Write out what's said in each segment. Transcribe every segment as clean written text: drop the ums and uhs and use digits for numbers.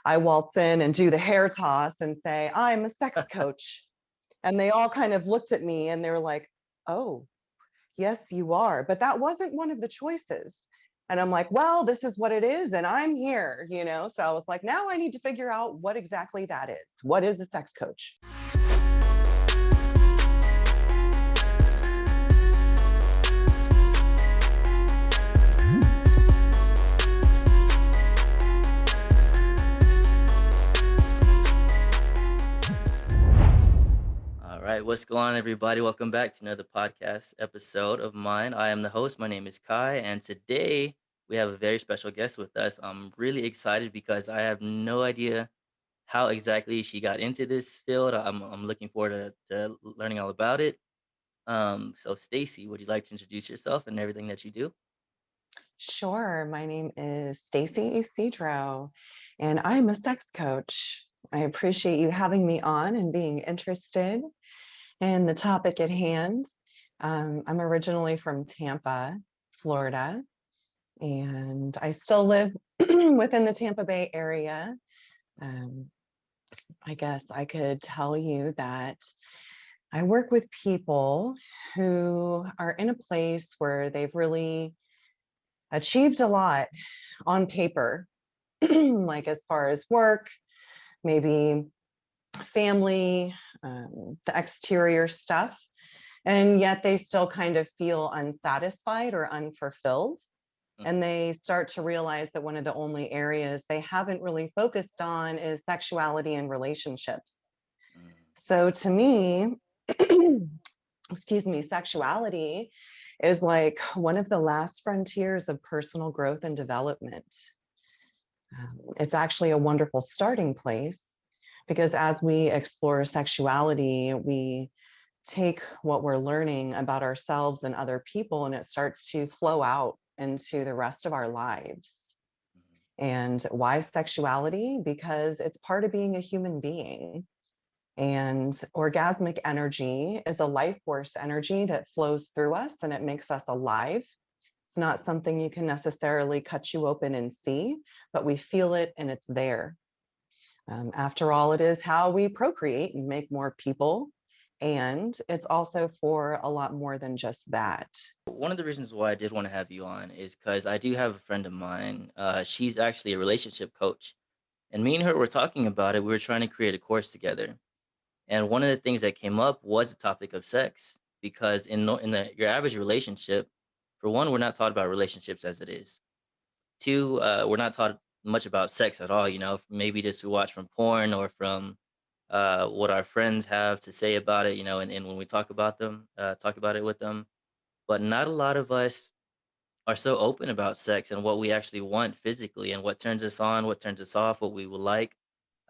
I waltz in and do the hair toss and say, I'm a sex coach. And they all kind of looked at me and they were like, oh, yes, you are. But that wasn't one of the choices. And I'm like, well, this is what it is. And I'm here, you know? So I was like, now I need to figure out what exactly that is. What is a sex coach? All right, what's going on, everybody? Welcome back to another podcast episode of mine. I am the host. My name is Kai, and today we have a very special guest with us. I'm really excited because I have no idea how exactly she got into this field. I'm looking forward to learning all about it. So, Stacie, would you like to introduce yourself and everything that you do? Sure. My name is Stacie Ysidro, and I'm a sex coach. I appreciate you having me on and being interested in the topic at hand. I'm originally from Tampa, Florida, and I still live within the Tampa Bay area. Um, I guess I could tell you that I work with people who are in a place where they've really achieved a lot on paper, like as far as work, maybe family, the exterior stuff. And yet they still kind of feel unsatisfied or unfulfilled. Mm, And they start to realize that one of the only areas they haven't really focused on is sexuality and relationships. mm, So to me, excuse me, sexuality is like one of the last frontiers of personal growth and development. It's actually a wonderful starting place because as we explore sexuality, we take what we're learning about ourselves and other people and it starts to flow out into the rest of our lives. mm, And why sexuality? Because it's part of being a human being. And orgasmic energy is a life force energy that flows through us and it makes us alive. It's not something you can necessarily cut you open and see, but we feel it and it's there. After all, it is how we procreate and make more people. And it's also for a lot more than just that. One of the reasons why I did want to have you on is because I do have a friend of mine. She's actually a relationship coach. And me and her were talking about it. We were trying to create a course together. And one of the things that came up was the topic of sex, because your average relationship, for one, we're not taught about relationships as it is. Two, we're not taught much about sex at all. Maybe just to watch from porn or from what our friends have to say about it. And when we talk about it with them. But not a lot of us are so open about sex and what we actually want physically and what turns us on, what turns us off, what we would like.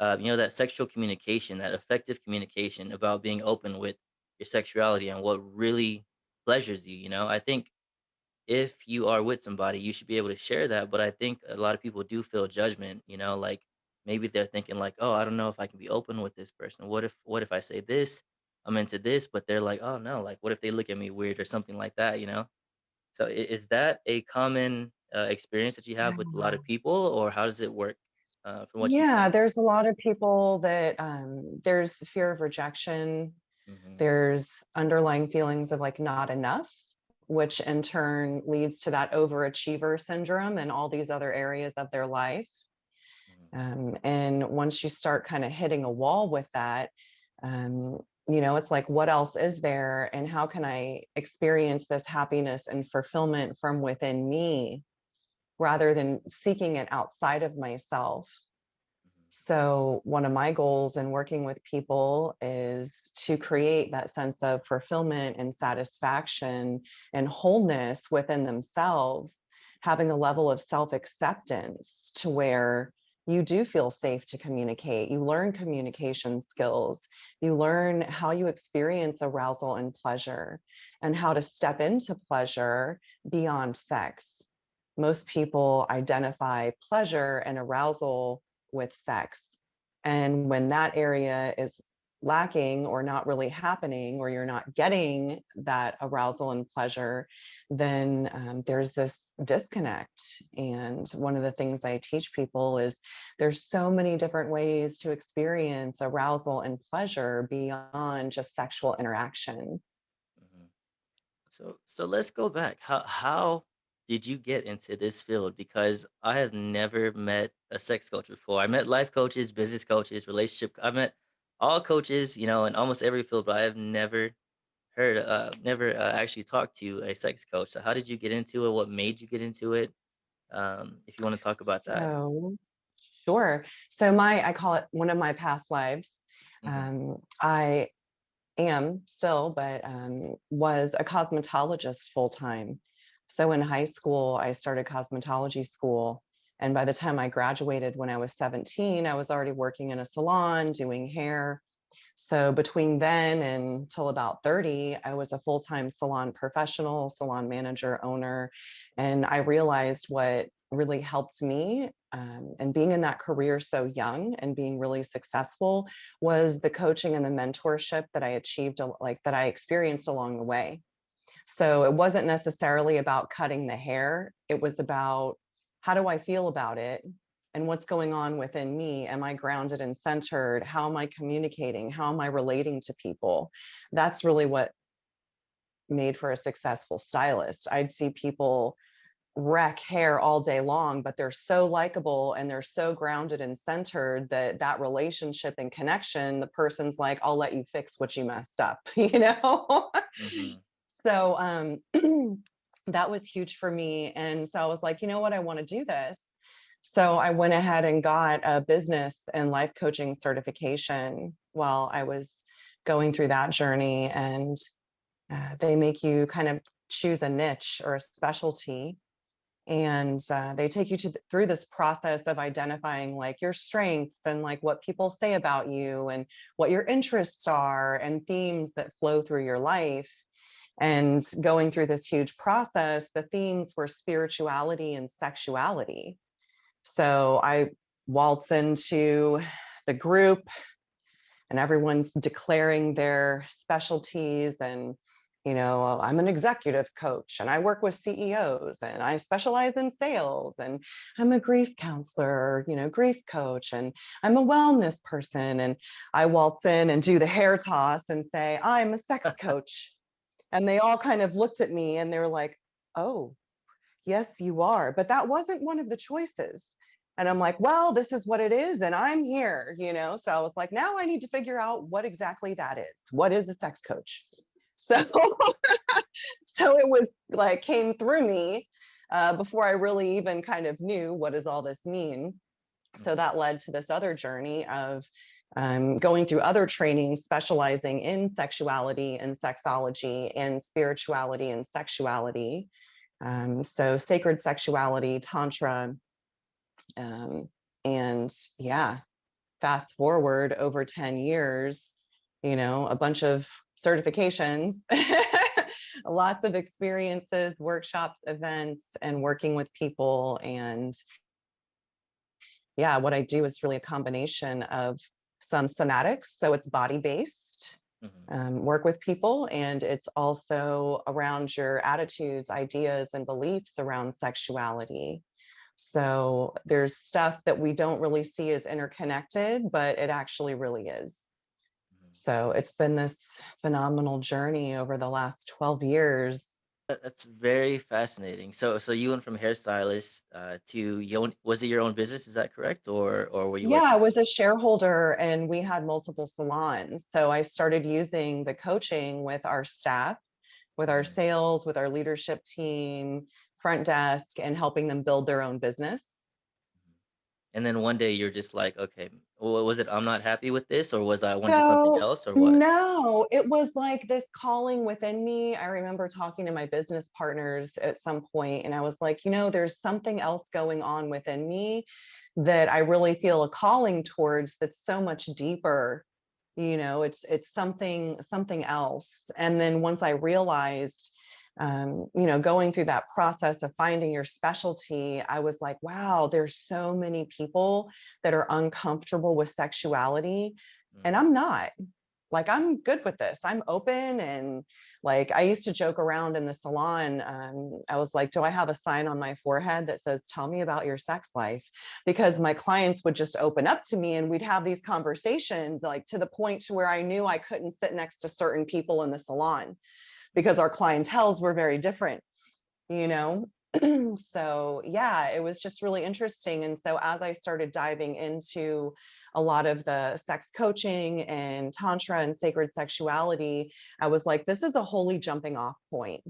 That sexual communication, that effective communication about being open with your sexuality and what really pleasures you. I think if you are with somebody, you should be able to share that. But I think a lot of people do feel judgment, like maybe they're thinking like, oh, I don't know if I can be open with this person. What if I say this? I'm into this, but they're like, oh no, like what if they look at me weird or something like that? So is that a common experience that you have with a lot of people, or how does it work from what you've Yeah, seen? there's a lot of people that there's fear of rejection. Hmm. There's underlying feelings of like not enough, which in turn leads to that overachiever syndrome and all these other areas of their life. And once you start kind of hitting a wall with that, um, it's like, what else is there? And how can I experience this happiness and fulfillment from within me rather than seeking it outside of myself? So, one of my goals in working with people is to create that sense of fulfillment and satisfaction and wholeness within themselves, having a level of self acceptance to where you do feel safe to communicate. You learn communication skills. You learn how you experience arousal and pleasure and how to step into pleasure beyond sex. Most people identify pleasure and arousal with sex. And when that area is lacking or not really happening, or you're not getting that arousal and pleasure, then there's this disconnect. And one of the things I teach people is there's so many different ways to experience arousal and pleasure beyond just sexual interaction. Mhm. So let's go back. How did you get into this field? Because I have never met a sex coach before. I met life coaches, business coaches, relationship. I met all coaches, in almost every field, but I have never actually talked to a sex coach. So how did you get into it? What made you get into it? If you want to talk about that. So, sure. I call it one of my past lives. Hmm. I am still, but was a cosmetologist full time. So in high school, I started cosmetology school. And by the time I graduated when I was 17, I was already working in a salon doing hair. So between then and till about 30, I was a full-time salon professional, salon manager, owner. And I realized what really helped me, and being in that career so young and being really successful, was the coaching and the mentorship that I achieved, like that I experienced along the way. So it wasn't necessarily about cutting the hair. It was about, how do I feel about it? And what's going on within me? Am I grounded and centered? How am I communicating? How am I relating to people? That's really what made for a successful stylist. I'd see people wreck hair all day long, but they're so likable and they're so grounded and centered that that relationship and connection, the person's like, I'll let you fix what you messed up, you know? Hmm. So that was huge for me. And so I was like, you know what, I want to do this. So I went ahead and got a business and life coaching certification while I was going through that journey. And they make you kind of choose a niche or a specialty. And they take you through this process of identifying like your strengths and like what people say about you and what your interests are and themes that flow through your life. And going through this huge process, the themes were spirituality and sexuality. So I waltz into the group and everyone's declaring their specialties. And I'm an executive coach and I work with CEOs and I specialize in sales, and I'm a grief counselor, grief coach, and I'm a wellness person. And I waltz in and do the hair toss and say, I'm a sex coach. And they all kind of looked at me and they were like, oh, yes, you are. But that wasn't one of the choices. And I'm like, well, this is what it is. And I'm here. So I was like, now I need to figure out what exactly that is. What is a sex coach? So, so it was like came through me before I really even kind of knew, what does all this mean? So Hmm. that led to this other journey of going through other trainings, specializing in sexuality and sexology and spirituality and sexuality. So sacred sexuality, tantra, um, and yeah, fast forward over 10 years, a bunch of certifications, lots of experiences, workshops, events, and working with people. And yeah, what I do is really a combination of some somatics. So it's body based, Hmm. work with people. And it's also around your attitudes, ideas, and beliefs around sexuality. So there's stuff that we don't really see as interconnected, but it actually really is. So it's been this phenomenal journey over the last 12 years. That's very fascinating. So you went from hairstylist to was it your own business? Is that correct, or were you Yeah, working I for was a someone? shareholder and we had multiple salons. So I started using the coaching with our staff, with our Mhm. sales, with our leadership team, front desk, and helping them build their own business. And then one day you're just like, okay, was it I'm not happy with this, or was I want to do something So, else, or what? no, it was like this calling within me. I remember talking to my business partners at some point, and I was like, there's something else going on within me that I really feel a calling towards that's so much deeper. It's something else. And then once I realized, going through that process of finding your specialty, I was like, wow, there's so many people that are uncomfortable with sexuality, and Mm, I'm not. like, I'm good with this. I'm open. And like, I used to joke around in the salon. I was like, do I have a sign on my forehead that says, tell me about your sex life? Because my clients would just open up to me and we'd have these conversations, like to the point to where I knew I couldn't sit next to certain people in the salon because our clientels were very different, you know? So yeah, it was just really interesting. And so as I started diving into a lot of the sex coaching and tantra and sacred sexuality, I was like, this is a holy jumping off point.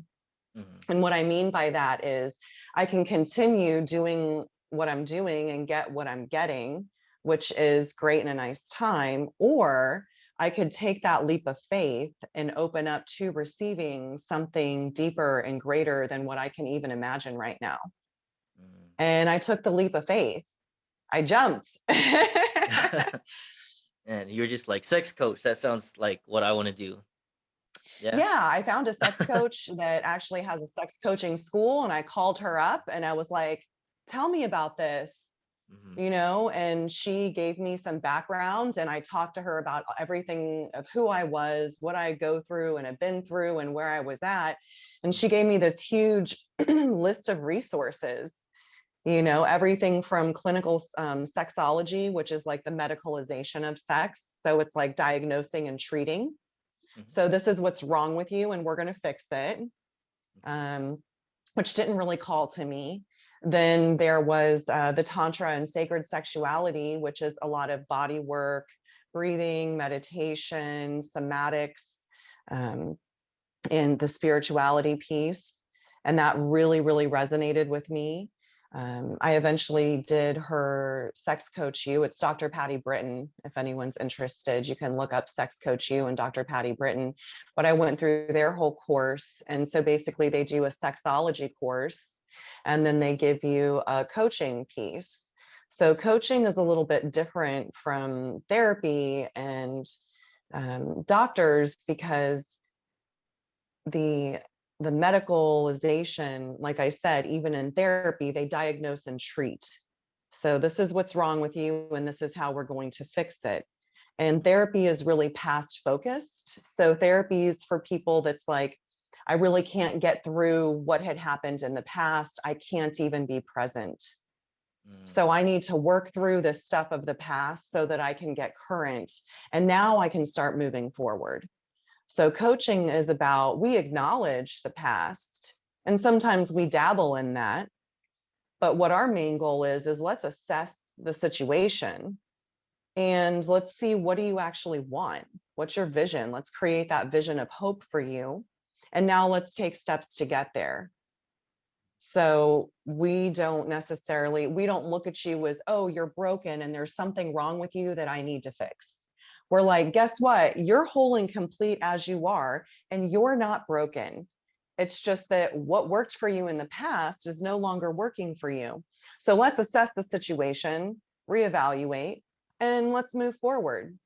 Mhm. And what I mean by that is I can continue doing what I'm doing and get what I'm getting, which is great in a nice time, or I could take that leap of faith and open up to receiving something deeper and greater than what I can even imagine right now. Mhm. And I took the leap of faith. I jumped. And you're just like, "Sex coach, that sounds like what I wanna do." Yeah? Yeah, I found a sex coach that actually has a sex coaching school, and I called her up and I was like, tell me about this, Mhm. you know, and she gave me some background and I talked to her about everything of who I was, what I go through and have been through and where I was at. And she Mhm. gave me this huge list of resources, you know, everything from clinical sexology, which is like the medicalization of sex. So it's like diagnosing and treating. Mhm. So this is what's wrong with you, and we're going to fix it. Okay. Um, which didn't really call to me. Then there was the Tantra and sacred sexuality, which is a lot of body work, breathing, meditation, somatics, um, and the spirituality piece. And that really, really resonated with me. I eventually did her Sex Coach You. It's Dr. Patty Britton. If anyone's interested, you can look up Sex Coach You and Dr. Patty Britton. But I went through their whole course. And so basically, they do a sexology course and then they give you a coaching piece. So coaching is a little bit different from therapy and doctors because the the medicalization, like I said, even in therapy, they diagnose and treat. So this is what's wrong with you, and this is how we're going to fix it. And therapy is really past focused. So therapy is for people that's like, I really can't get through what had happened in the past. I can't even be present. Mm. So I need to work through this stuff of the past so that I can get current. And now I can start moving forward. So coaching is about we acknowledge the past and sometimes we dabble in that. But what our main goal is let's assess the situation and let's see what do you actually want? What's your vision? Let's create that vision of hope for you. And now let's take steps to get there. So we don't look at you as, oh, you're broken and there's something wrong with you that I need to fix. We're like, guess what? You're whole and complete as you are, and you're not broken. It's just that what worked for you in the past is no longer working for you. So let's assess the situation, reevaluate, and let's move forward.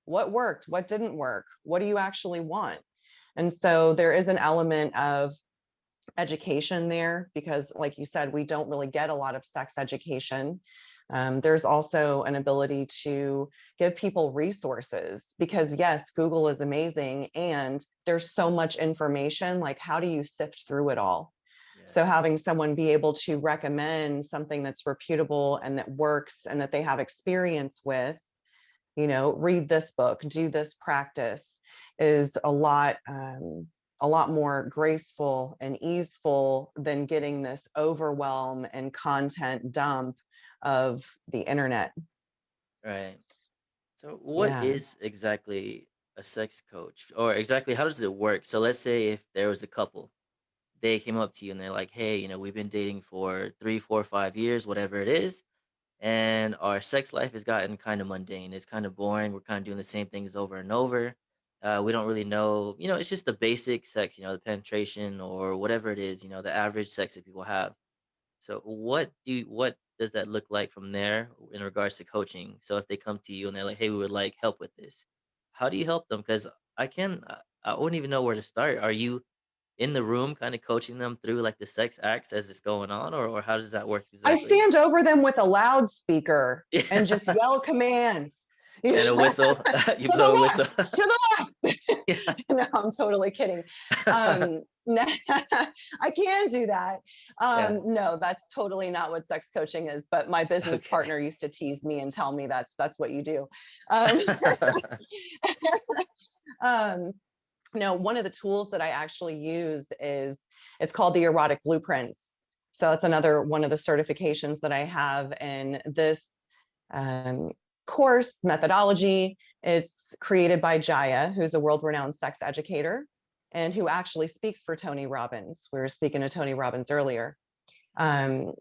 What worked? What didn't work? What do you actually want? And so there is an element of education there because, like you said, we don't really get a lot of sex education. There's also an ability to give people resources because, yes, Google is amazing and there's so much information. Like, how do you sift through it all? So, Yes. having someone be able to recommend something that's reputable and that works and that they have experience with, you know, read this book, do this practice is a lot more graceful and easeful than getting this overwhelm and content dump of the internet. Right. So what Yeah. is exactly a sex coach? Or exactly how does it work? So let's say if there was a couple, they came up to you and they're like, "Hey, we've been dating for 3, 4, 5 years, whatever it is, and our sex life has gotten kind of mundane. It's kind of boring. We're kind of doing the same things over and over. We don't really know, it's just the basic sex, the penetration or whatever it is, the average sex that people have. So what does that look like from there in regards to coaching? So if they come to you and they're like, "Hey, we would like help with this," how do you help them? Because I wouldn't even know where to start. Are you in the room kind of coaching them through like the sex acts as it's going on, or how does that work I exactly? stand over them with a loudspeaker and just Yeah. yell commands. And a whistle. You To blow a the whistle. left, to the left. Yeah. No, I'm totally kidding. No, I can do that. Yeah. No, that's totally not what sex coaching is. But my business Okay. partner used to tease me and tell me that's what you do. Um, um, no, one of the tools that I actually use is it's called the erotic blueprints. So it's another one of the certifications that I have in this um, course methodology. It's created by Jaya, who's a world-renowned sex educator and who actually speaks for Tony Robbins. We were speaking to Tony Robbins earlier. And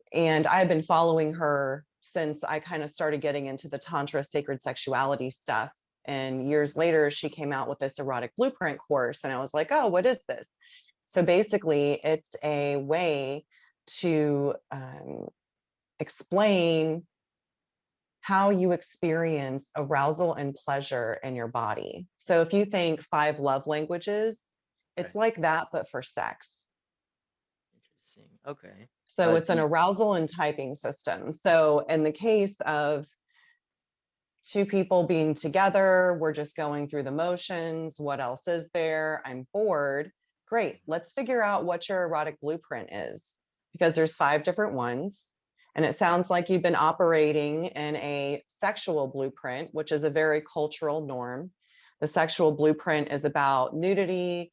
I've been following her since I kind of started getting into the Tantra sacred sexuality stuff. And years later, she came out with this erotic blueprint course. And I was like, oh, what is this? So basically, it's a way to explain how you experience arousal and pleasure in your body. So if you think 5 love languages, it's Right. like that, but for sex. Interesting. Okay. So it's Do an you, arousal and typing system. So in the case of two people being together, we're just going through the motions. What else is there? I'm bored. Great. Let's figure out what your erotic blueprint is, because there's 5 different ones. And it sounds like you've been operating in a sexual blueprint, which is a very cultural norm. The sexual blueprint is about nudity,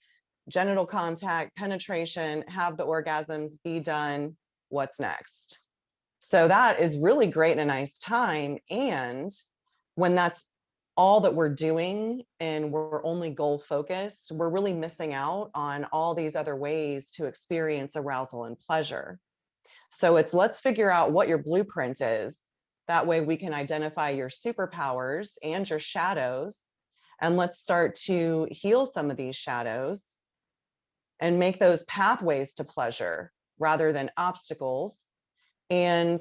genital contact, penetration, have the orgasms, be done. What's next? So that is really great and a nice time. And when that's all that we're doing and we're only goal focused, we're really missing out on all these other ways to experience arousal and pleasure. So it's let's figure out what your blueprint is. That way we can identify your superpowers and your shadows. And let's start to heal some of these shadows and make those pathways to pleasure rather than obstacles. And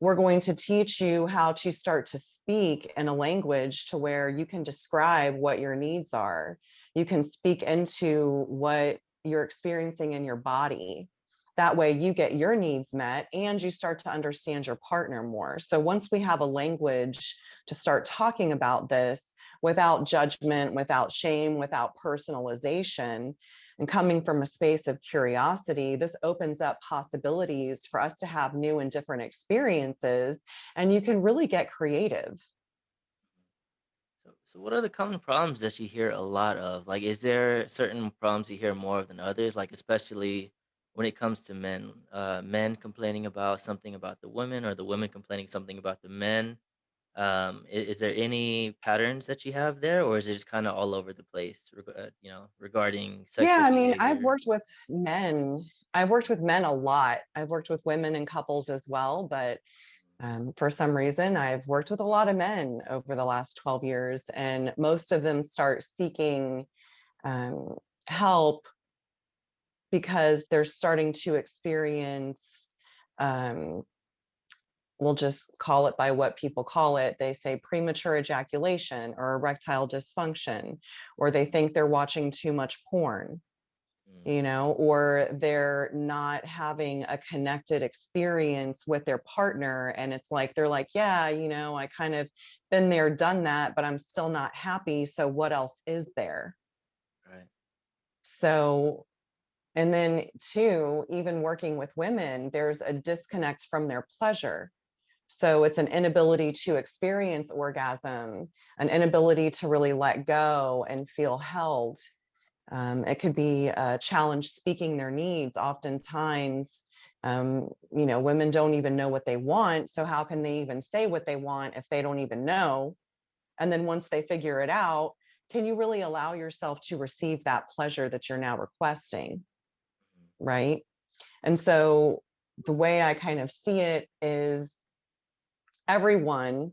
we're going to teach you how to start to speak in a language to where you can describe what your needs are. You can speak into what you're experiencing in your body. That way you get your needs met and you start to understand your partner more. So once we have a language to start talking about this without judgment, without shame, without personalization, and coming from a space of curiosity, this opens up possibilities for us to have new and different experiences, and you can really get creative. so what are the common problems that you hear a lot of? Like, is there certain problems you hear more of than others? Like, especially when it comes to men, men complaining about something about the women, or the women complaining something about the men. Is there any patterns that you have there, or is it just kind of all over the place, regarding Yeah, sexual I mean, I've behavior? worked with men. I've worked with men a lot. I've worked with women and couples as well, but for some reason, I've worked with a lot of men over the last 12 years, and most of them start seeking um, help because they're starting to experience, um, we'll just call it by what people call it. They say premature ejaculation or erectile dysfunction, or they think they're watching too much porn, Mm, or they're not having a connected experience with their partner. And it's like, they're like, yeah, I kind of been there, done that, but I'm still not happy. So what else is there? right. So, and then two, even working with women, there's a disconnect from their pleasure. So it's an inability to experience orgasm, an inability to really let go and feel held. It could be a challenge speaking their needs. Oftentimes, women don't even know what they want. So how can they even say what they want if they don't even know? And then once they figure it out, can you really allow yourself to receive that pleasure that you're now requesting? Mhm. Right. And so the way I kind of see it is everyone,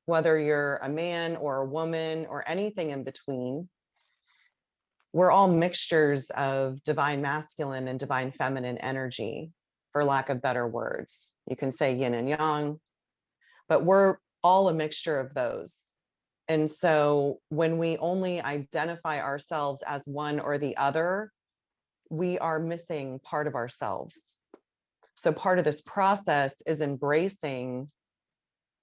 whether you're a man or a woman or anything in between, we're all mixtures of divine masculine and divine feminine energy, for lack of better words. You can say yin and yang, but we're all a mixture of those. And so when we only identify ourselves as one or the other, we are missing part of ourselves. So part of this process is embracing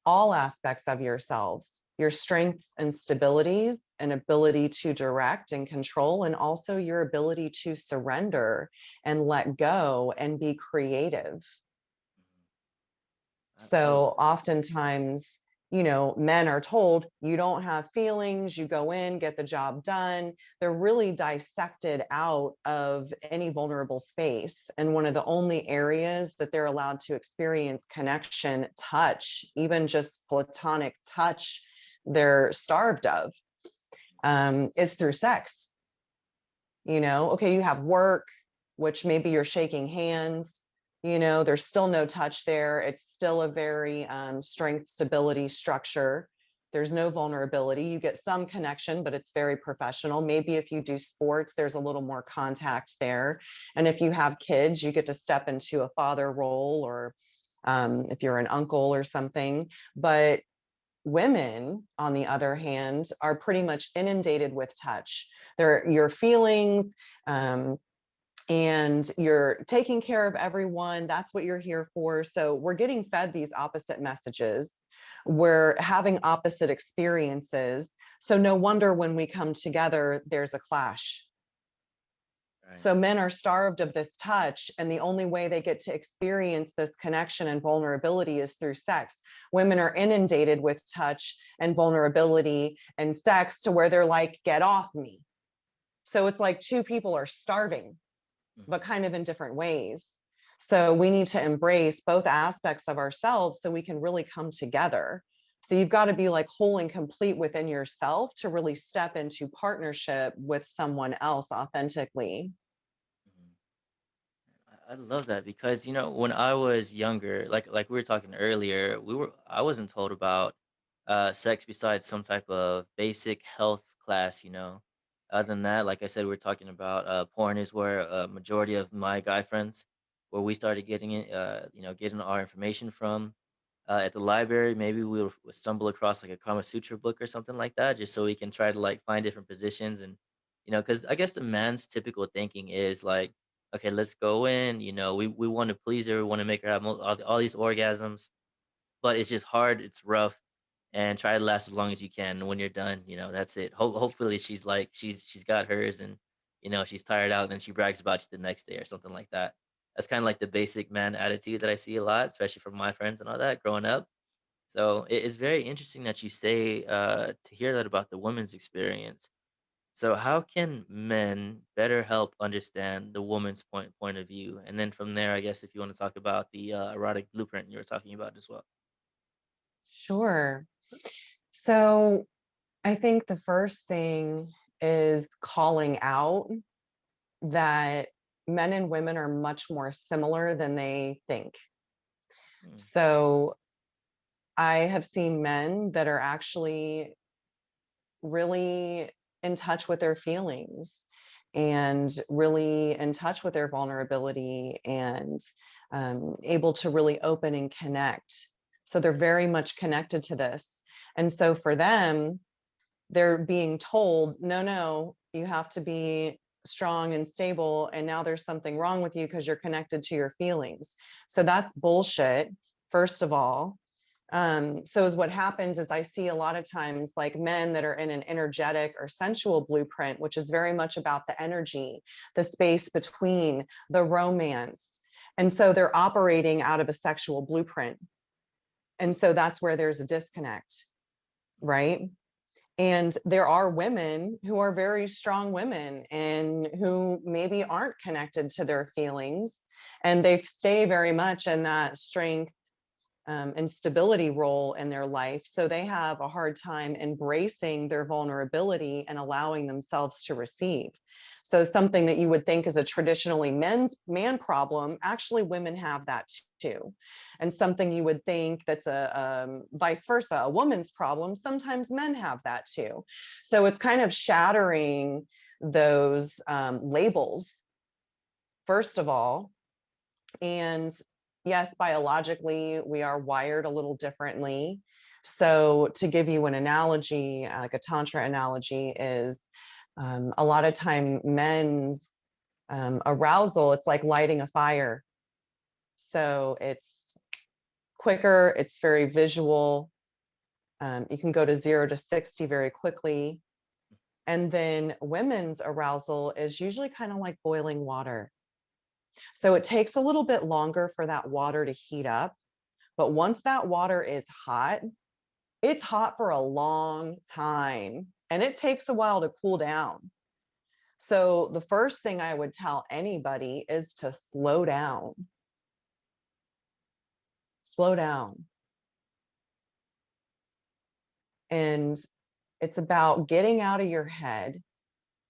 all aspects of yourselves, your strengths and stabilities, and ability to direct and control, and also your ability to surrender and let go and be creative. I love So oftentimes, men are told you don't have feelings, you go in, get the job done. They're really dissected out of any vulnerable space. And one of the only areas that they're allowed to experience connection, touch, even just platonic touch, they're starved of, is through sex. Okay, you have work, which maybe you're shaking hands, there's still no touch there. It's still a very strength, stability structure. There's no vulnerability. You get some connection, but it's very professional. Maybe if you do sports, there's a little more contact there. And if you have kids, you get to step into a father role, or if you're an uncle or something. But women, on the other hand, are pretty much inundated with touch. They're your feelings, and you're taking care of everyone. That's what you're here for. So we're getting fed these opposite messages. We're having opposite experiences. So no wonder when we come together, there's a clash. Right. So men are starved of this touch, and the only way they get to experience this connection and vulnerability is through sex. Women are inundated with touch and vulnerability and sex to where they're like, get off me. So it's like two people are starving, but Mhm. kind of in different ways. So we need to embrace both aspects of ourselves so we can really come together. So you've got to be like whole and complete within yourself to really step into partnership with someone else authentically. Mhm. I love that because when I was younger, like we were talking earlier, I wasn't told about sex besides some type of basic health class. Other than that, like I said, we are talking about porn is where a majority of my guy friends, where we started getting it, getting our information from. At the library, maybe we'll stumble across like a Kama Sutra book or something like that, just so we can try to like find different positions and because I guess the man's typical thinking is like, okay, let's go in. We want to please her, we want to make her have all these orgasms, but it's just hard, it's rough, and try to last as long as you can. And when you're done, that's it. Hopefully, she's like she's got hers, and she's tired out, and then she brags about you the next day or something like that. That's kind of like the basic man attitude that I see a lot, especially from my friends and all that growing up. So it is very interesting that you say to hear that about the woman's experience. So how can men better help understand the woman's point of view? And then from there, I guess if you want to talk about the erotic blueprint you were talking about as well. Sure. So I think the first thing is calling out that men and women are much more similar than they think. Mm, So I have seen men that are actually really in touch with their feelings and really in touch with their vulnerability and able to really open and connect. So they're very much connected to this. And so for them, they're being told, no, no, you have to be strong and stable. And now there's something wrong with you because you're connected to your feelings. So that's bullshit, first of all. So is what happens is I see a lot of times like men that are in an energetic or sensual blueprint, which is very much about the energy, the space between, the romance. And so they're operating out of a sexual blueprint. And so that's where there's a disconnect, right? And there are women who are very strong women and who maybe aren't connected to their feelings, and they stay very much in that strength and stability role in their life. So they have a hard time embracing their vulnerability and allowing themselves to receive. So something that you would think is a traditionally man problem, actually women have that too. And something you would think that's a vice versa, a woman's problem, sometimes men have that too. So it's kind of shattering those labels, first of all. And yes, biologically, we are wired a little differently. So, to give you an analogy, like a Tantra analogy, is a lot of time men's arousal, it's like lighting a fire. So, it's quicker, it's very visual, You can go to 0 to 60 very quickly. And then women's arousal is usually kind of like boiling water. So it takes a little bit longer for that water to heat up. But once that water is hot, it's hot for a long time and it takes a while to cool down. So the first thing I would tell anybody is to slow down. Slow down. And it's about getting out of your head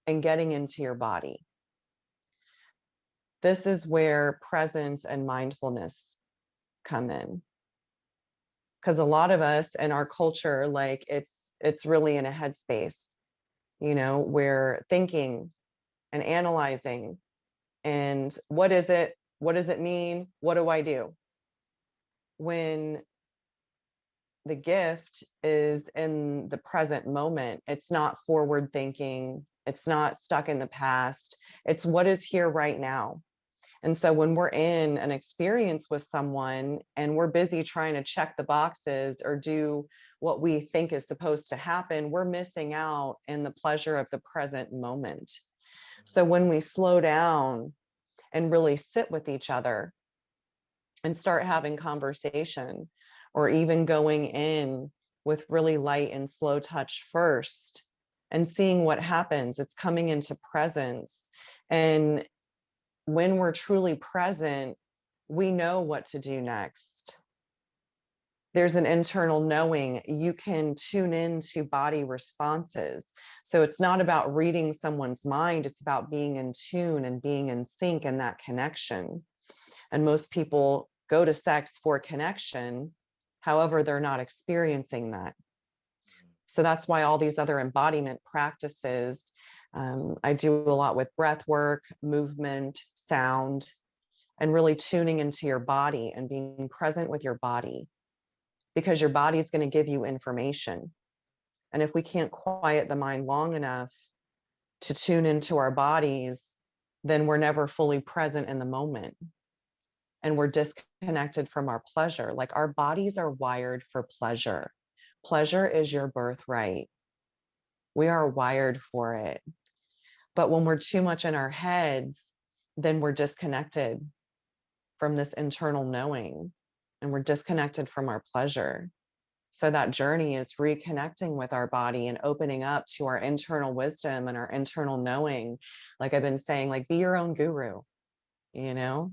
and getting into your body. This is where presence and mindfulness come in. Because a lot of us in our culture, like it's really in a headspace, we're thinking and analyzing and what is it? What does it mean? What do I do? When the gift is in the present moment, it's not forward thinking, it's not stuck in the past, it's what is here right now. And so when we're in an experience with someone and we're busy trying to check the boxes or do what we think is supposed to happen, we're missing out in the pleasure of the present moment. So when we slow down and really sit with each other and start having conversation, or even going in with really light and slow touch first and seeing what happens, it's coming into presence. And when we're truly present, we know what to do next. There's an internal knowing. You can tune into body responses. So it's not about reading someone's mind, it's about being in tune and being in sync and that connection. And most people go to sex for connection. However, they're not experiencing that. So that's why all these other embodiment practices, I do a lot with breath work, movement, sound, and really tuning into your body and being present with your body, because your body is going to give you information. And if we can't quiet the mind long enough to tune into our bodies, then we're never fully present in the moment. And we're disconnected from our pleasure. Like our bodies are wired for pleasure. Pleasure is your birthright. We are wired for it. But when we're too much in our heads, then we're disconnected from this internal knowing and we're disconnected from our pleasure. So that journey is reconnecting with our body and opening up to our internal wisdom and our internal knowing. Like I've been saying, like be your own guru, you know?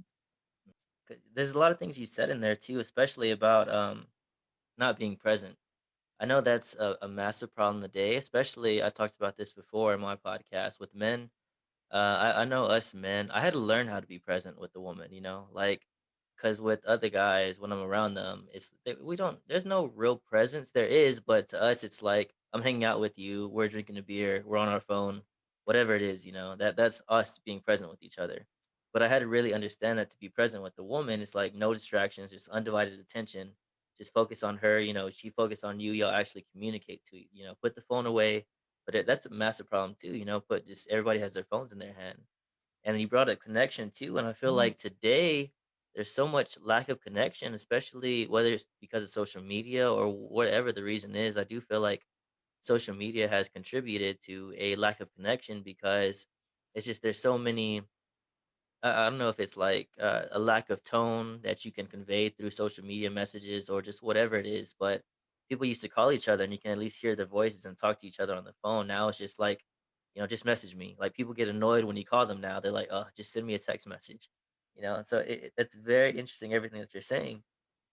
There's a lot of things you said in there too, especially about not being present. I know that's a massive problem today, especially I talked about this before in my podcast with men. I know us men, I had to learn how to be present with the woman, like, because with other guys, when I'm around them, we don't, there's no real presence. There is, but to us, it's like I'm hanging out with you, we're drinking a beer, we're on our phone, whatever it is, that's us being present with each other. But I had to really understand that to be present with the woman, it's like no distractions, just undivided attention, just focus on her, she focus on you, y'all actually communicate to put the phone away. But that's a massive problem too, put just everybody has their phones in their hand. And you brought a connection too. And I feel Mhm. like today there's so much lack of connection, especially whether it's because of social media or whatever the reason is. I do feel like social media has contributed to a lack of connection because it's just there's so many I don't know if it's like a lack of tone that you can convey through social media messages or just whatever it is. But people used to call each other and you can at least hear their voices and talk to each other on the phone. Now it's just like, just message me. Like people get annoyed when you call them now. They're like, oh, just send me a text message. So it's very interesting everything that you're saying.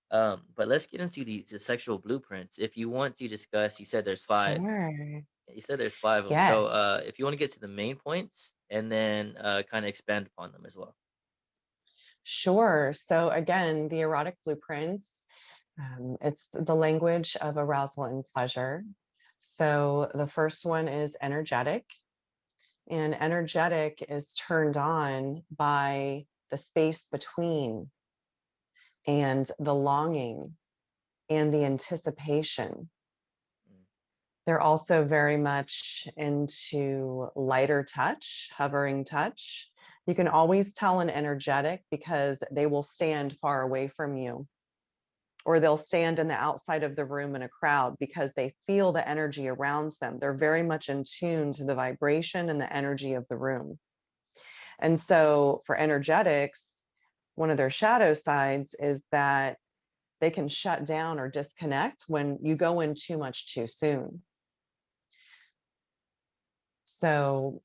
But let's get into the sexual blueprints. If you want to discuss, you said there's five. Sure. You said there's five of them. So Yes. if you want to get to the main points and then kind of expand upon them as well. Sure. So again, the erotic blueprints, it's the language of arousal and pleasure. So the first one is energetic, and energetic is turned on by the space between and the longing and the anticipation. Mm, They're also very much into lighter touch, hovering touch. You can always tell an energetic because they will stand far away from you or they'll stand in the outside of the room in a crowd because they feel the energy around them. They're very much in tune to the vibration and the energy of the room. And so for energetics, one of their shadow sides is that they can shut down or disconnect when you go in too much too soon. So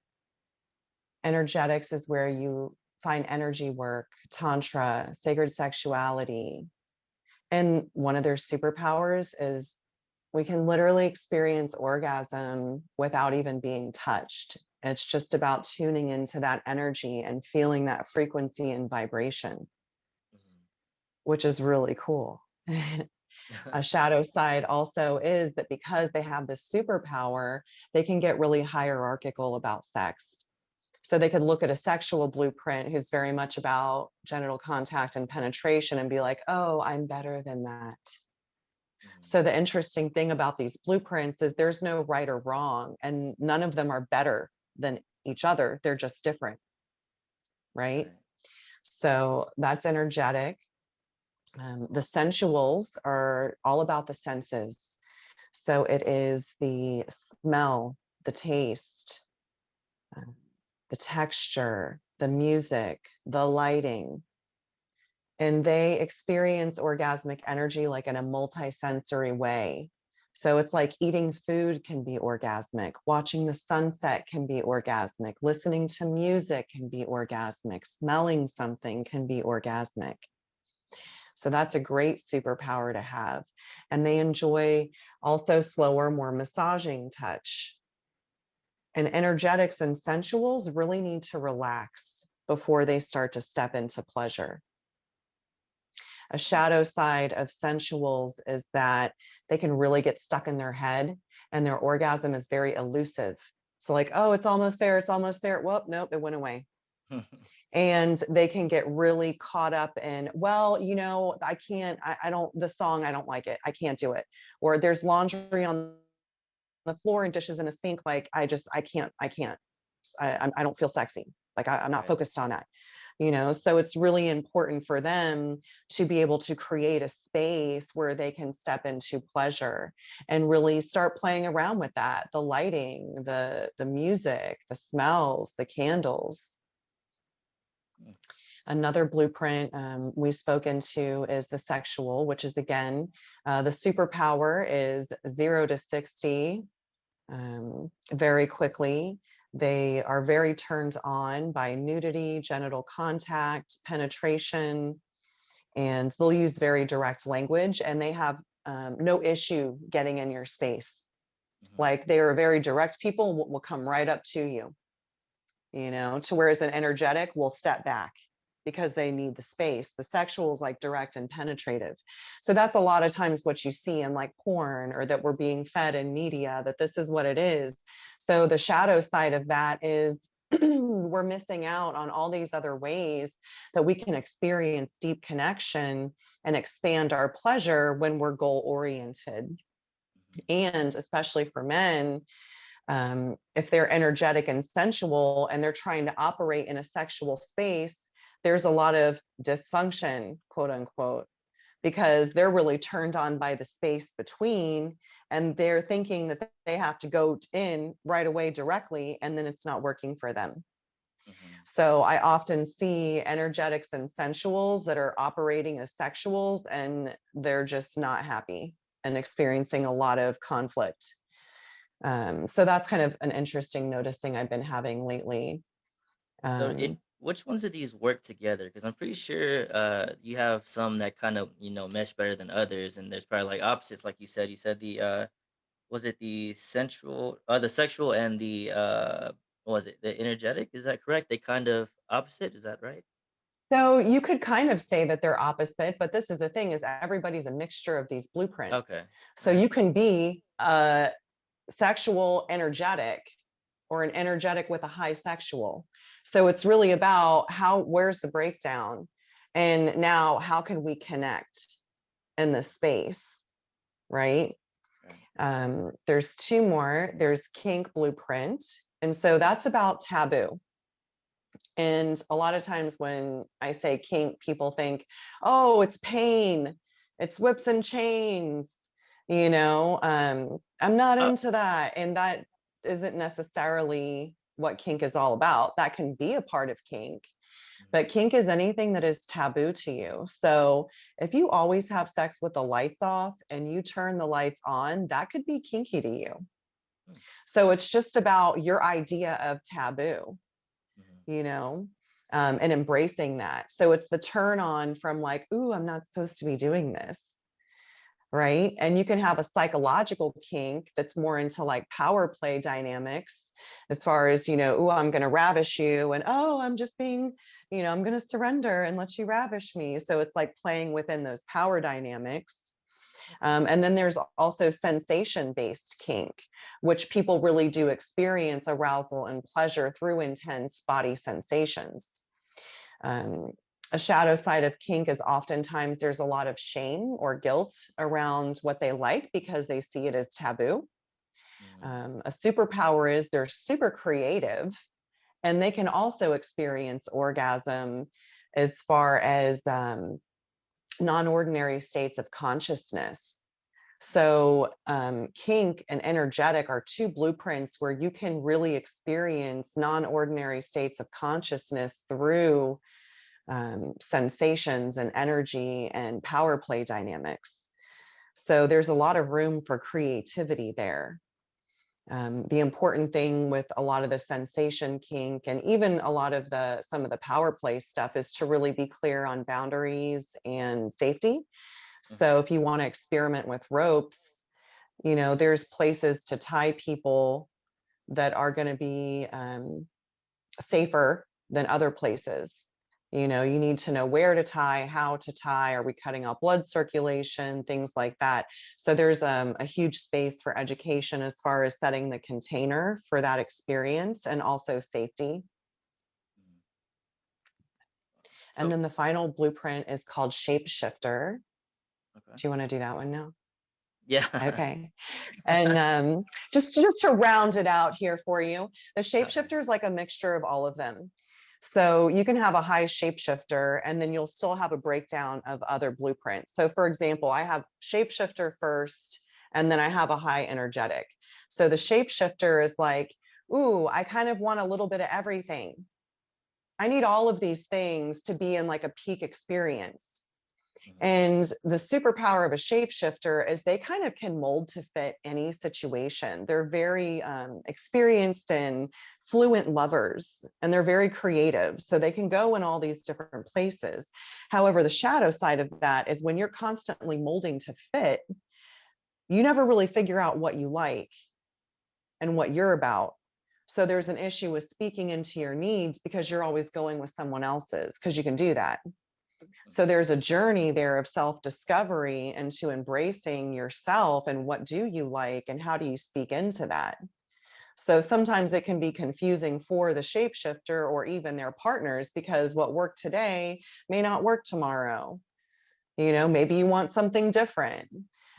energetics is where you find energy work, tantra, sacred sexuality. And one of their superpowers is we can literally experience orgasm without even being touched. It's just about tuning into that energy and feeling that frequency and vibration, which is really cool. A shadow side also is that because they have this superpower, they can get really hierarchical about sex. So they could look at a sexual blueprint who's very much about genital contact and penetration and be like, oh, I'm better than that. So the interesting thing about these blueprints is there's no right or wrong, and none of them are better than each other. They're just different, right? Right. So that's energetic. The sensuals are all about the senses. So it is the smell, the taste, uh, the texture, the music, the lighting. And they experience orgasmic energy like in a multi-sensory way. So it's like eating food can be orgasmic, watching the sunset can be orgasmic, listening to music can be orgasmic, smelling something can be orgasmic. So that's a great superpower to have. And they enjoy also slower, more massaging touch. And energetics and sensuals really need to relax before they start to step into pleasure. A shadow side of sensuals is that they can really get stuck in their head and their orgasm is very elusive. So like, oh, it's almost there. It's almost there. Well, nope, it went away. And they can get really caught up in, well, you know, I can't, I don't, the song, I don't like it. I can't do it. Or there's laundry on the floor and dishes in a sink. Like, I can't, I don't feel sexy. Like I'm not Right. focused on that, you know? So it's really important for them to be able to create a space where they can step into pleasure and really start playing around with that. The lighting, the music, the smells, the candles. Mm. Another blueprint we've spoken to is the sexual, which is again, the superpower is 0 to 60 very quickly. They are very turned on by nudity, genital contact, penetration, and they'll use very direct language and they have no issue getting in your space. Like they are very direct people, will come right up to you know, to whereas an energetic will step back because they need the space. The sexual is like direct and penetrative. So that's a lot of times what you see in like porn or that we're being fed in media, that this is what it is. So the shadow side of that is we're missing out on all these other ways that we can experience deep connection and expand our pleasure when we're goal oriented. And especially for men, if they're energetic and sensual and they're trying to operate in a sexual space, there's a lot of dysfunction, quote unquote, because they're really turned on by the space between and they're thinking that they have to go in right away directly, and then it's not working for them. So I often see energetics and sensuals that are operating as sexuals and they're just not happy and experiencing a lot of conflict. So that's kind of an interesting noticing I've been having lately. So Um, which ones of these work together? Because I'm pretty sure you have some that kind of mesh better than others, and there's probably like opposites, like you said. You said the was it the sexual and the what was it the energetic? Is that correct? They kind of opposite. Is that right? so you could kind of say that they're opposite, but this is the thing is everybody's a mixture of these blueprints. Okay. All So right. you can be a sexual energetic or an energetic with a high sexual. So it's really about where's the breakdown? And now how can we connect in this space, right? Right. There's two more. There's kink blueprint. And so that's about taboo. And a lot of times when I say kink, people think, oh, it's pain. It's whips and chains, you know. I'm not Uh, into that. And that isn't necessarily what kink is all about. That can be a part of kink, but mhm, kink is anything that is taboo to you. So if you always have sex with the lights off and you turn the lights on, that could be kinky to you. mm, So it's just about your idea of taboo, mhm, you know, and embracing that. So it's the turn on from like, ooh, I'm not supposed to be doing this. Right. And you can have a psychological kink that's more into like power play dynamics, as far as, you know, oh, I'm going to ravish you. And oh, I'm just being, you know, I'm going to surrender and let you ravish me. So it's like playing within those power dynamics. okay. And then there's also sensation based kink, which people really do experience arousal and pleasure through intense body sensations. Um, a shadow side of kink is oftentimes there's a lot of shame or guilt around what they like because they see it as taboo. Mhm, A superpower is they're super creative and they can also experience orgasm as far as non ordinary states of consciousness. So, kink and energetic are two blueprints where you can really experience non ordinary states of consciousness through sensations and energy and power play dynamics. So there's a lot of room for creativity there. The important thing with a lot of the sensation kink and even a lot of the some of the power play stuff is to really be clear on boundaries and safety. mhm, So if you want to experiment with ropes, you know, there's places to tie people that are going to be safer than other places. You know, you need to know where to tie, how to tie, are we cutting off blood circulation, things like that. So there's a huge space for education as far as setting the container for that experience and also safety. mhm. And So, then the final blueprint is called shapeshifter. okay. Do you want to do that one now? Yeah. Okay. And just to round it out here for you, the Okay. shapeshifter is like a mixture of all of them. So you can have a high shapeshifter and then you'll still have a breakdown of other blueprints. So for example, I have shapeshifter first and then I have a high energetic. So the shapeshifter is like, ooh, I kind of want a little bit of everything. I need all of these things to be in like a peak experience. Mhm, And the superpower of a shapeshifter is they kind of can mold to fit any situation. They're very experienced and fluent lovers, and they're very creative. So they can go in all these different places. However, the shadow side of that is when you're constantly molding to fit, you never really figure out what you like and what you're about. So there's an issue with speaking into your needs because you're always going with someone else's, because you can do that. So mhm, there's a journey there of self-discovery and to embracing yourself and what do you like and how do you speak into that. So sometimes it can be confusing for the shapeshifter or even their partners because what worked today may not work tomorrow. You know, maybe you want something different.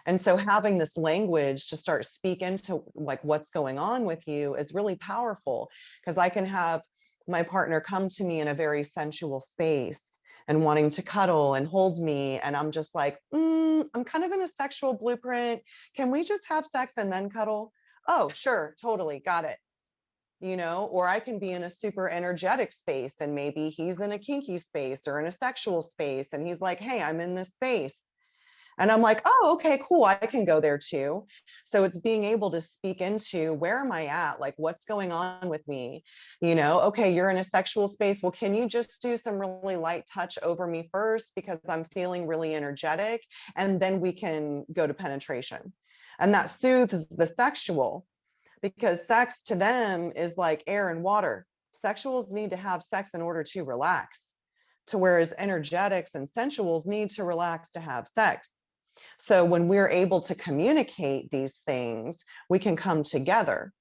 And so having this language to start speak into like what's going on with you is really powerful, because I can have my partner come to me in a very sensual space and wanting to cuddle and hold me, and I'm just like, I'm kind of in a sexual blueprint, can we just have sex and then cuddle? Oh sure, totally, got it. You know, or I can be in a super energetic space and maybe he's in a kinky space or in a sexual space and he's like, hey, I'm in this space. And I'm like, oh, okay, cool. I can go there too. So it's being able to speak into where am I at? Like, what's going on with me? You know, okay, you're in a sexual space. Well, can you just do some really light touch over me first because I'm feeling really energetic? And then we can go to penetration. And that mhm, soothes the sexual, because sex to them is like air and water. Sexuals need to have sex in order to relax, to whereas energetics and sensuals need to relax to have sex. So when we're able to communicate these things, we can come together.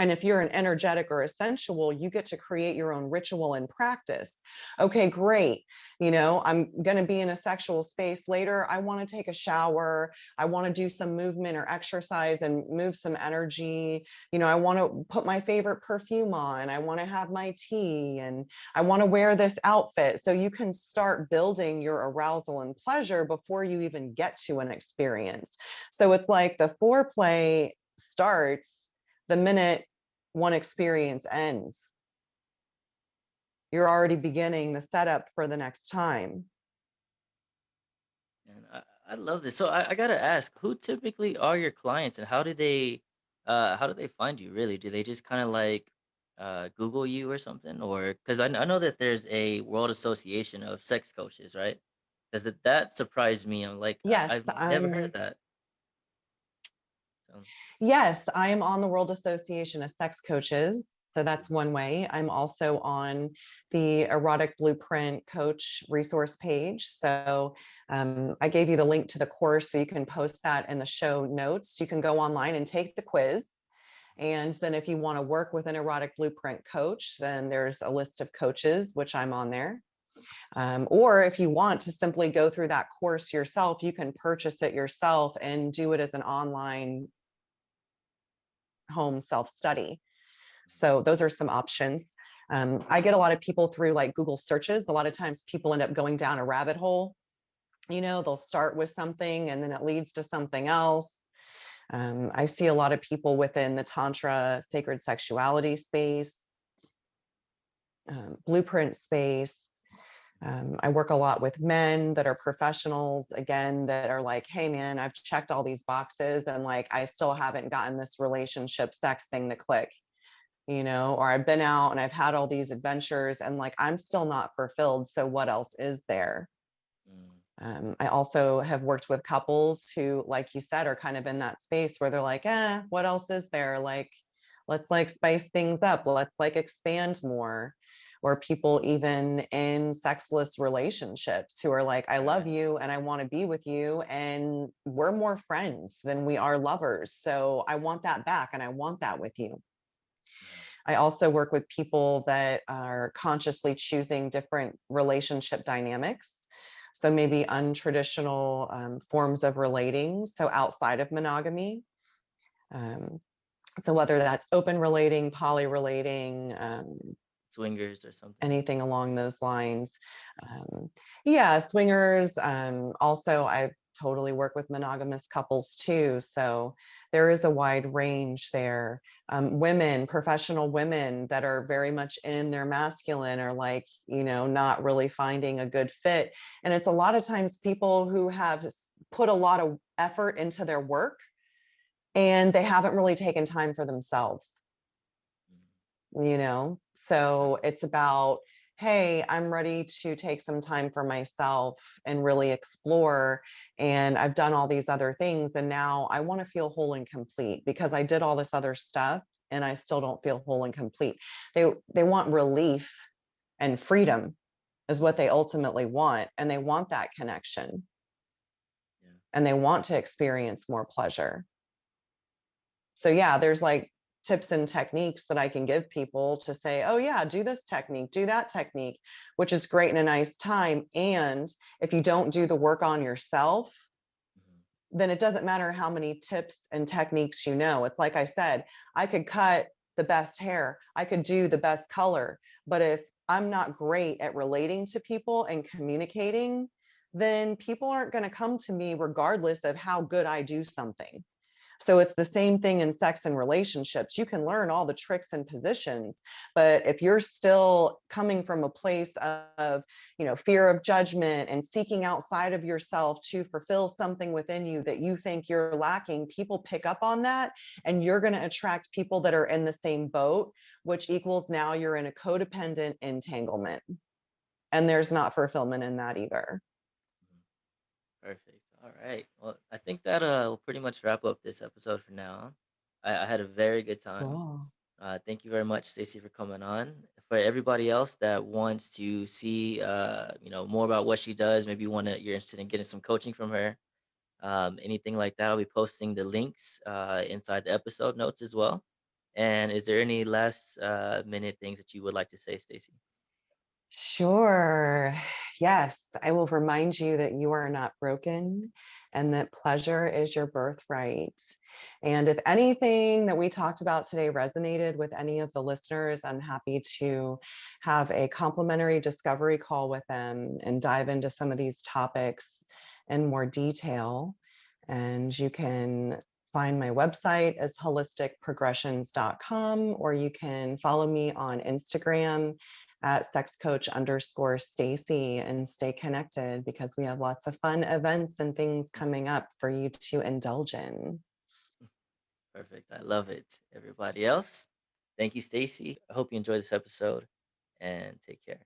And if you're an energetic or a sensual, you get to create your own ritual and practice. Okay, great. I'm going to be in a sexual space later. I want to take a shower. I want to do some movement or exercise and move some energy. I want to put my favorite perfume on. I want to have my tea and I want to wear this outfit. So you can start building your arousal and pleasure before you even get to an experience. So it's like the foreplay starts the minute one experience ends. You're already beginning the setup for the next time. And I love this. So I gotta ask, who typically are your clients, and how do they find you? Really, do they just kind of like Google you or something, or because I know that there's a World Association of Sex Coaches, right? Because that surprised me. I'm like, Yes, I've never heard of I'm that. So, yes, I am on the World Association of Sex Coaches. So that's one way. I'm also on the Erotic Blueprint Coach resource page. So I gave you the link to the course, so you can post that in the show notes. You can go online and take the quiz. And then if you want to work with an erotic blueprint coach, then there's a list of coaches, which I'm on there. Or if you want to simply go through that course yourself, you can purchase it yourself and do it as an online home self-study. So those are some options. I get a lot of people through like Google searches. A lot of times people end up going down a rabbit hole. They'll start with something and then it leads to something else. I see a lot of people within the Tantra sacred sexuality space, blueprint space. I work a lot with men that are professionals, again, that are like, hey, man, I've checked all these boxes and like, I still haven't gotten this relationship sex thing to click, or I've been out and I've had all these adventures and like, I'm still not fulfilled. So what else is there? mm, I also have worked with couples who, like you said, are kind of in that space where they're like, what else is there? Like, let's like spice things up. Let's like expand more. Or people even in sexless relationships who are like, I love right. you and I want to be with you. And we're more friends than we are lovers. So I want that back and I want that with you. Mhm. I also work with people that are consciously choosing different relationship dynamics. So maybe untraditional forms of relating, so outside of monogamy. Um, so whether that's open relating, poly relating, Swingers or something. anything along those lines. Um, yeah, swingers. Also, I totally work with monogamous couples too. So there is a wide range there. Women, professional women that are very much in their masculine are like, not really finding a good fit. And it's a lot of times people who have put a lot of effort into their work and they haven't really taken time for themselves. Mm, So it's about, hey, I'm ready to take some time for myself and really explore, and I've done all these other things and now I want to feel whole and complete because I did all this other stuff and I still don't feel whole and complete. They want relief and freedom is what mm, they ultimately want, and they want that connection yeah. and they want to experience more pleasure. So yeah, there's like tips and techniques that I can give people to say, oh yeah, do this technique, do that technique, which is great in a nice time. And if you don't do the work on yourself, Mhm. then it doesn't matter how many tips and techniques you know. It's like I said, I could cut the best hair, I could do the best color, but if I'm not great at relating to people and communicating, then people aren't going to come to me regardless of how good I do something. So it's the same thing in sex and relationships. You can learn all the tricks and positions, but if you're still coming from a place of, fear of judgment and seeking outside of yourself to fulfill something within you that you think you're lacking, people pick up on that and you're going to attract people that are in the same boat, which equals now you're in a codependent entanglement. And there's not fulfillment in that either. Mhm. Perfect. All right. Well, I think that will pretty much wrap up this episode for now. I had a very good time. Cool. Thank you very much, Stacy, for coming on. For everybody else that wants to see, more about what she does, maybe you're interested in getting some coaching from her, anything like that, I'll be posting the links inside the episode notes as well. And is there any last minute things that you would like to say, Stacie? Sure. Yes, I will remind you that you are not broken and that pleasure is your birthright. And if anything that we talked about today resonated with any of the listeners, I'm happy to have a complimentary discovery call with them and dive into some of these topics in more detail. And you can find my website as holisticprogressions.com, or you can follow me on Instagram at sexcoach_Stacie and stay connected because we have lots of fun events and things coming up for you to indulge in. Perfect. I love it. Everybody else, thank you, Stacie. I hope you enjoy this episode and take care.